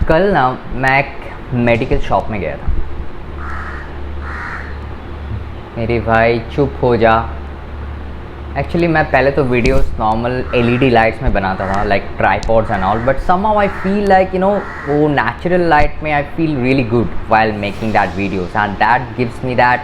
कल ना मैं एक मेडिकल शॉप में गया था। मेरे भाई चुप हो जा। एक्चुअली मैं पहले तो वीडियोस नॉर्मल एलईडी लाइट्स में बनाता था, like tripods and all, but somehow I feel like वो नेचुरल लाइट में I feel really good while making that videos, and that gives me that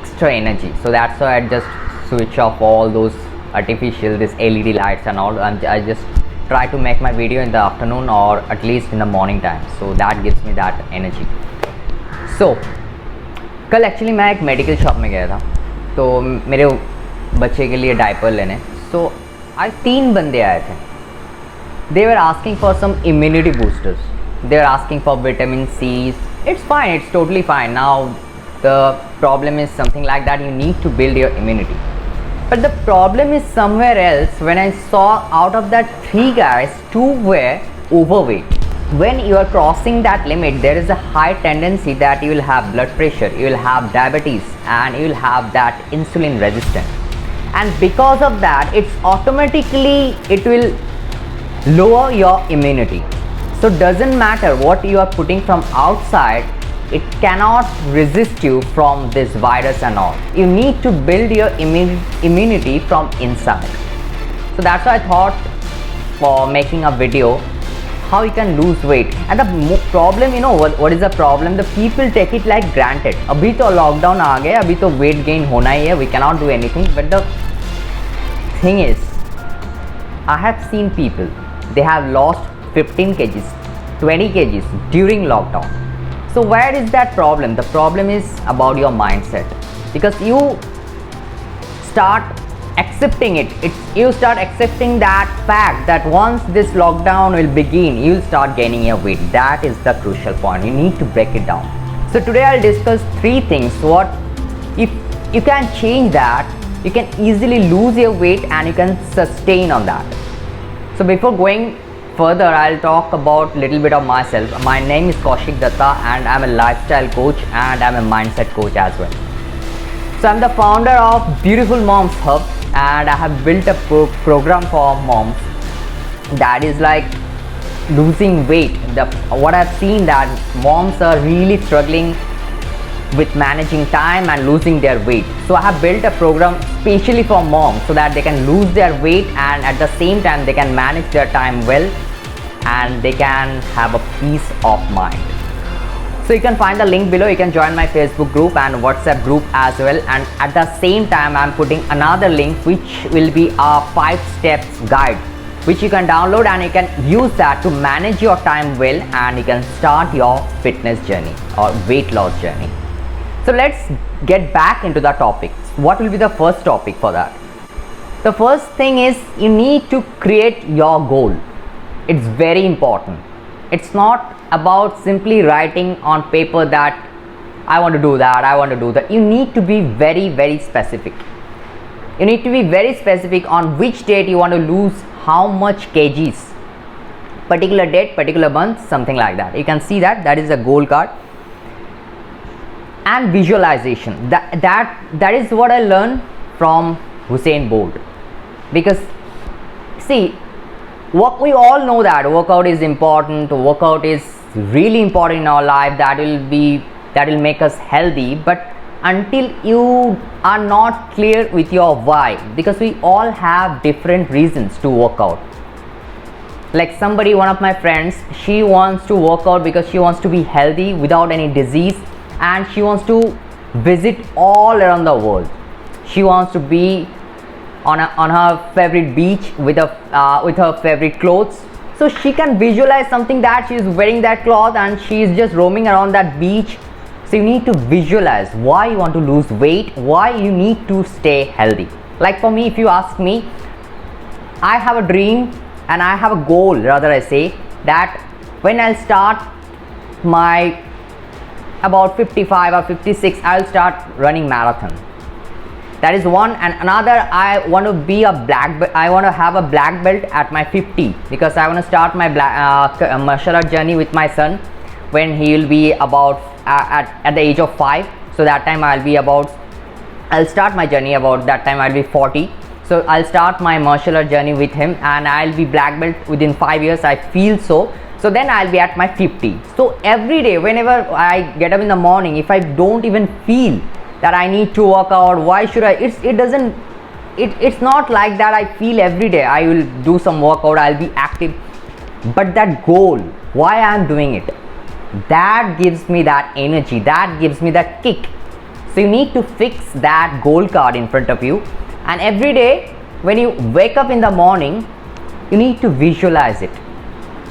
extra energy. So that's why I just switch off all those artificial this LED lights and all, and I just try to make my video in the afternoon or at least in the morning time, so that gives me that energy. So कल actually मैं एक medical shop में गया था, तो मेरे बच्चे के लिए डायपर लेने। सो आज 3 बंदे आए थे। They were asking for some immunity boosters, they are asking for vitamin C. It's fine, it's totally fine. Now the problem is something like that, you need to build your immunity, but the problem is somewhere else. When I saw out of that 3 guys, 2 were overweight. When you are crossing that limit, there is a high tendency that you will have blood pressure, you will have diabetes, and you will have that insulin resistance, and because of that it's automatically it will lower your immunity. So doesn't matter what you are putting from outside, it cannot resist you from this virus and all. You need to build your immunity from inside. So that's why I thought for making a video how you can lose weight. And the problem, what is the problem? The people take it like granted. अभी तो lockdown आ गया, अभी तो weight gain होना ही है, we cannot do anything. But the thing is, I have seen people, they have lost 15 kgs, 20 kgs during lockdown. So where is that problem? The problem is about your mindset, because you start accepting it. You start accepting that fact that once this lockdown will begin, you will start gaining your weight. That is the crucial point. You need to break it down. So today I'll discuss 3 things. What if you can change that, you can easily lose your weight and you can sustain on that. So before going further, I'll talk about little bit of myself. My name is Kaushik Datta and I'm a lifestyle coach and I'm a mindset coach as well. So I'm the founder of Beautiful Moms Hub, and I have built a program for moms that is like losing weight. What I've seen that moms are really struggling with managing time and losing their weight. So I have built a program specially for moms so that they can lose their weight and at the same time they can manage their time well and they can have a peace of mind. So you can find the link below. You can join my Facebook group and WhatsApp group as well, and at the same time I'm putting another link which will be a 5 steps guide which you can download and you can use that to manage your time well and you can start your fitness journey or weight loss journey. So let's get back into the topic. What will be the first topic for that? The first thing is you need to create your goal. It's very important. It's not about simply writing on paper that I want to do that, I want to do that. You need to be very, very specific. You need to be very specific on which date you want to lose how much kgs, particular date, particular month, something like that. You can see that is a goal card. And visualization, that is what I learned from Usain Bolt, because see, we all know that workout is important. Workout is really important in our life. That will make us healthy, but until you are not clear with your why, because we all have different reasons to work out. Like one of my friends, she wants to work out because she wants to be healthy without any disease, and she wants to visit all around the world. She wants to be on her favorite beach with her favorite clothes, so she can visualize something that she is wearing that cloth and she is just roaming around that beach. So you need to visualize why you want to lose weight, why you need to stay healthy. Like for me, if you ask me, I have a dream and I have a goal, rather I say, that when I'll start my about 55 or 56, I'll start running marathon. That is one. And another, I want to be a black belt. I want to have a black belt at my 50, because I want to start my martial art journey with my son when he will be about at the age of 5. So that time I'll start my journey about that time. I'll be 40. So I'll start my martial art journey with him and I'll be black belt within 5 years. I feel so. So then I'll be at my 50. So every day, whenever I get up in the morning, if I don't even feel that I need to work out, why should I? It's not like that. I feel every day I will do some workout, I'll be active. But that goal, why I'm doing it, that gives me that energy, that gives me that kick. So you need to fix that goal card in front of you, and every day when you wake up in the morning, you need to visualize it.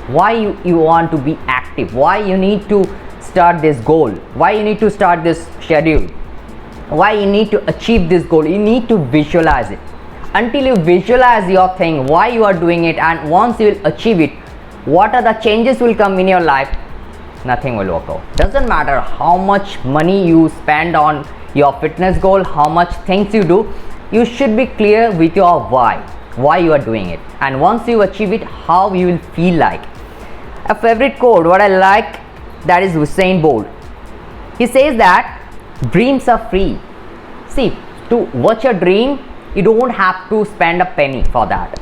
Why you want to be active, why you need to start this goal, why you need to start this schedule, why you need to achieve this goal. You need to visualize it. Until you visualize your thing, why you are doing it, and once you will achieve it, what are the changes will come in your life, nothing will work out. Doesn't matter how much money you spend on your fitness goal, how much things you do, you should be clear with your why you are doing it, and once you achieve it, how you will feel like. A favorite quote what I like, that is Usain Bolt. He says that dreams are free. See, to watch a dream, you don't have to spend a penny for that.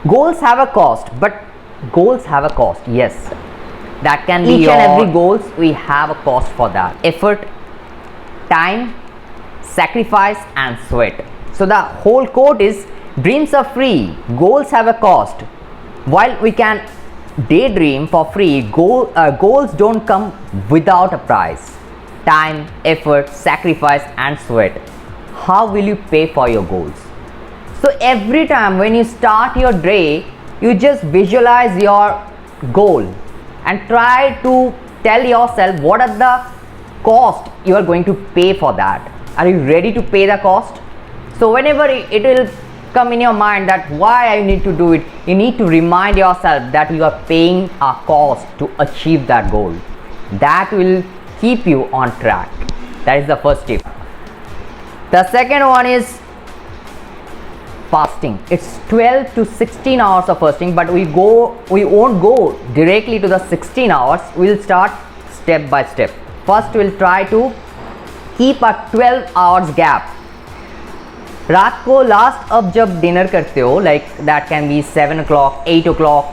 Goals have a cost, but goals have a cost, yes. That can be each and every goals, we have a cost for that. Effort, time, sacrifice and sweat. So the whole quote is, dreams are free, goals have a cost. While we can daydream for free, goals don't come without a price. Time, effort, sacrifice and sweat. How will you pay for your goals? So every time when you start your day, you just visualize your goal and try to tell yourself what are the cost you are going to pay for that. Are you ready to pay the cost? So whenever it will come in your mind that why I need to do it, you need to remind yourself that you are paying a cost to achieve that goal. That will keep you on track. That is the first tip. The second one is fasting. It's 12 to 16 hours of fasting, but we won't go directly to the 16 hours. We'll start step by step. First we'll try to keep a 12 hours gap. रात को last अब जब dinner करते हो, like that can be 7 o'clock, 8 o'clock,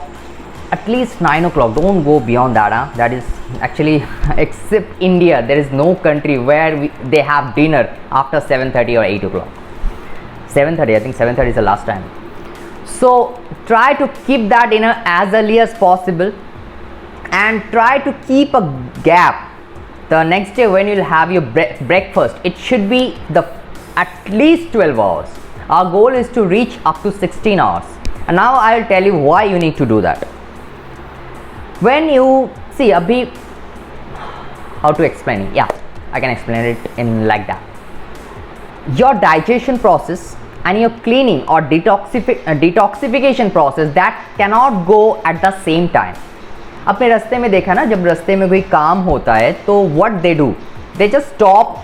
at least 9 o'clock. Don't go beyond that. That is actually, except India, there is no country where they have dinner after 7:30 or 8 o'clock. 7:30, I think 7:30 is the last time. So try to keep that dinner as early as possible and try to keep a gap. The next day when you'll have your breakfast, it should be at least 12 hours. Our goal is to reach up to 16 hours. And now I will tell you why you need to do that. When you see, abhi, how to explain it? Yeah, I can explain it in like that. Your digestion process and your cleaning or detoxification process, that cannot go at the same time. अपने रास्ते में देखा ना, जब रास्ते में कोई काम होता है तो what they do, they just stop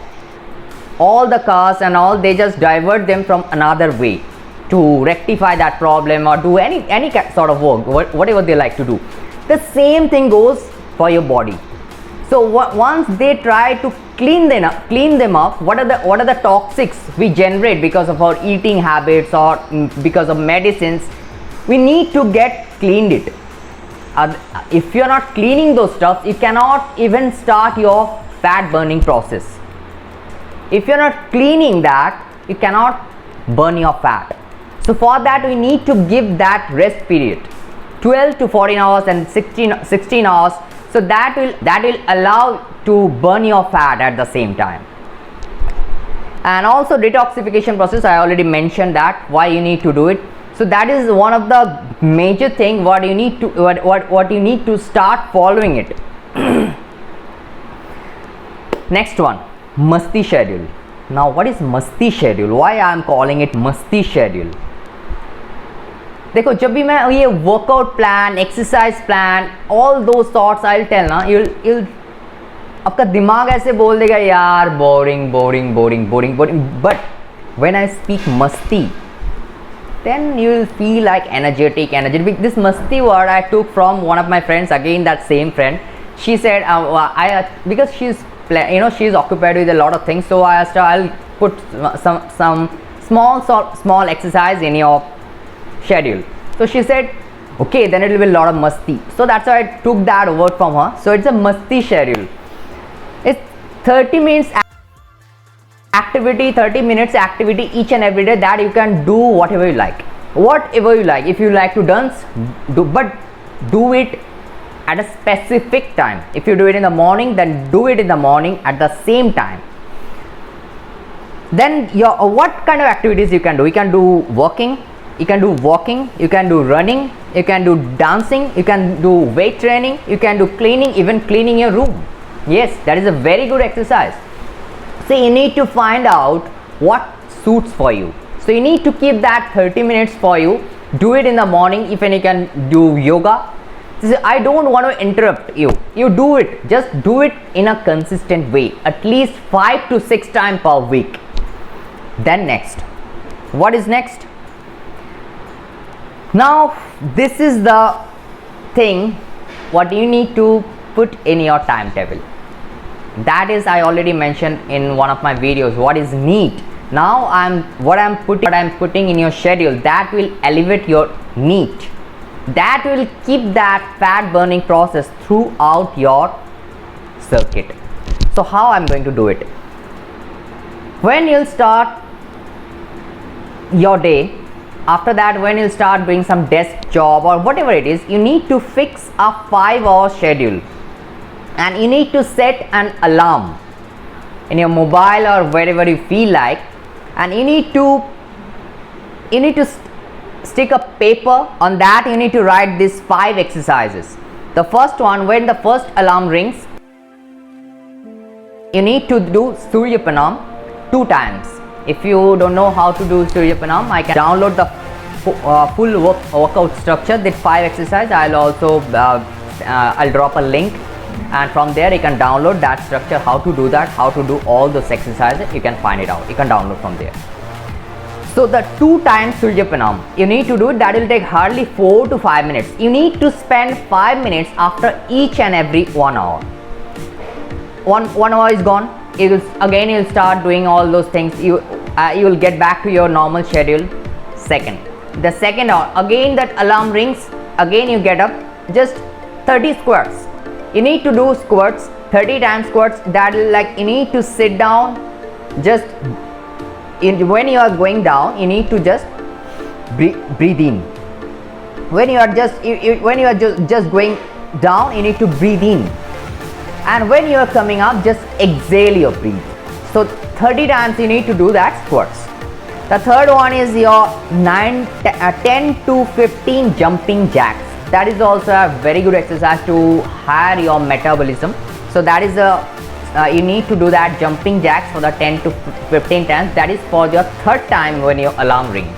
all the cars and all, they just divert them from another way to rectify that problem or do any sort of work, whatever they like to do. The same thing goes for your body. So once they try to clean them up, what are the toxics we generate because of our eating habits or because of medicines, we need to get cleaned it. If you're not cleaning those stuff, you cannot even start your fat burning process. If you're not cleaning that, you cannot burn your fat. So for that we need to give that rest period, 12 to 14 hours and 16 hours. So that will allow to burn your fat at the same time. And also detoxification process, I already mentioned that why you need to do it. So that is one of the major thing what you need to start following it. Next one, Masti schedule. Now what is Masti schedule? Why I am calling it Masti schedule? देखो, जब भी मैं ये workout plan, exercise plan, all दो thoughts I will tell ना, you'll आपका दिमाग ऐसे बोल देगा यार boring boring boring boring boring. But when I speak मस्ती, then you will feel like energetic. This masti word I took from one of my friends, again that same friend. She said because she's occupied with a lot of things, so I asked her, I'll put some small exercise in your schedule. So she said, Okay, then it will be a lot of masti. So that's why I took that word from her. So it's a masti schedule. It's 30 minutes activity, 30 minutes activity each and every day, that you can do whatever you like. Whatever you like. If you like to dance, but do it at a specific time. If you do it in the morning, then do it in the morning at the same time. Then what kind of activities you can do? You can do walking, you can do walking, you can do running, you can do dancing, you can do weight training, you can do cleaning, even cleaning your room. Yes, that is a very good exercise. So you need to find out what suits for you. So you need to keep that 30 minutes for you. Do it in the morning. If you can do yoga. I don't want to interrupt you. You do it. Just do it in a consistent way. At least 5 to 6 times per week. Then next. What is next? Now this is the thing what you need to put in your timetable. That is, I already mentioned in one of my videos, what is NEAT. Now what I'm putting in your schedule, that will elevate your NEAT. That will keep that fat burning process throughout your circuit. So how I'm going to do it? When you'll start your day, after that when you'll start doing some desk job or whatever it is, you need to fix a 5-hour schedule. And you need to set an alarm in your mobile or wherever you feel like, and you need to stick a paper on that. You need to write these 5 exercises. The first one, when the first alarm rings, you need to do Surya Pranam 2 times. If you don't know how to do Surya Pranam, I can download the full workout structure, that 5 exercises. I'll also I'll drop a link, and from there you can download that structure, how to do that, how to do all those exercises. You can find it out, you can download from there. So the 2 times Surya Pranam you need to do it. That will take hardly 4 to 5 minutes. You need to spend 5 minutes after each and every 1 hour. One hour is gone, you'll start doing all those things. You will get back to your normal schedule. The second hour, again that alarm rings, again you get up, just 30 squats. You need to do squats, 30 times squats. That will, like, you need to sit down. Just when you are going down, you need to just breathe in. When you are just going down, you need to breathe in. And when you are coming up, just exhale your breath. So 30 times you need to do that squats. The third one is your 10 to 15 jumping jacks. That is also a very good exercise to higher your metabolism. So that is you need to do that jumping jacks for the 10 to 15 times. That is for your third time when your alarm rings.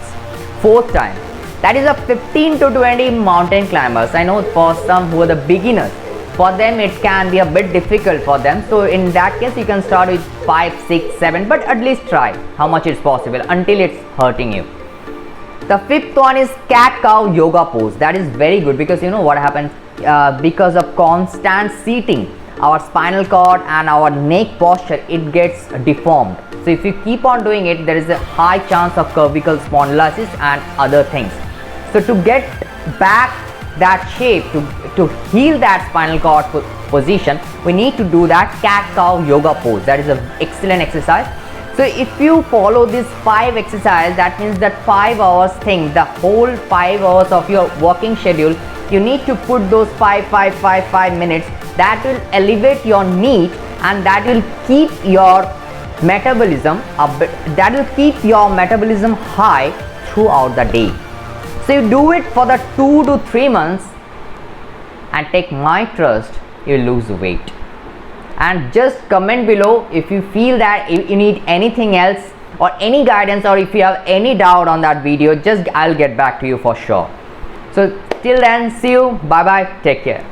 Fourth time, that is a 15 to 20 mountain climbers. I know for some who are the beginners, for them it can be a bit difficult for them. So in that case you can start with 5, 6, 7, but at least try how much is possible until it's hurting you. The fifth one is cat cow yoga pose. That is very good, because you know what happens, because of constant seating, our spinal cord and our neck posture, it gets deformed. So if you keep on doing it, there is a high chance of cervical spondylosis and other things. So to get back that shape, to heal that spinal cord position, we need to do that cat cow yoga pose. That is an excellent exercise. So if you follow this 5 exercise, that means that 5 hours thing, the whole 5 hours of your working schedule, you need to put those 5 minutes. That will elevate your NEAT, and that will keep your metabolism high throughout the day. So you do it for the 2 to 3 months, and take my trust, you lose weight. And just comment below if you feel that you need anything else or any guidance, or if you have any doubt on that video, just I'll get back to you for sure. So till then, see you, bye bye, take care.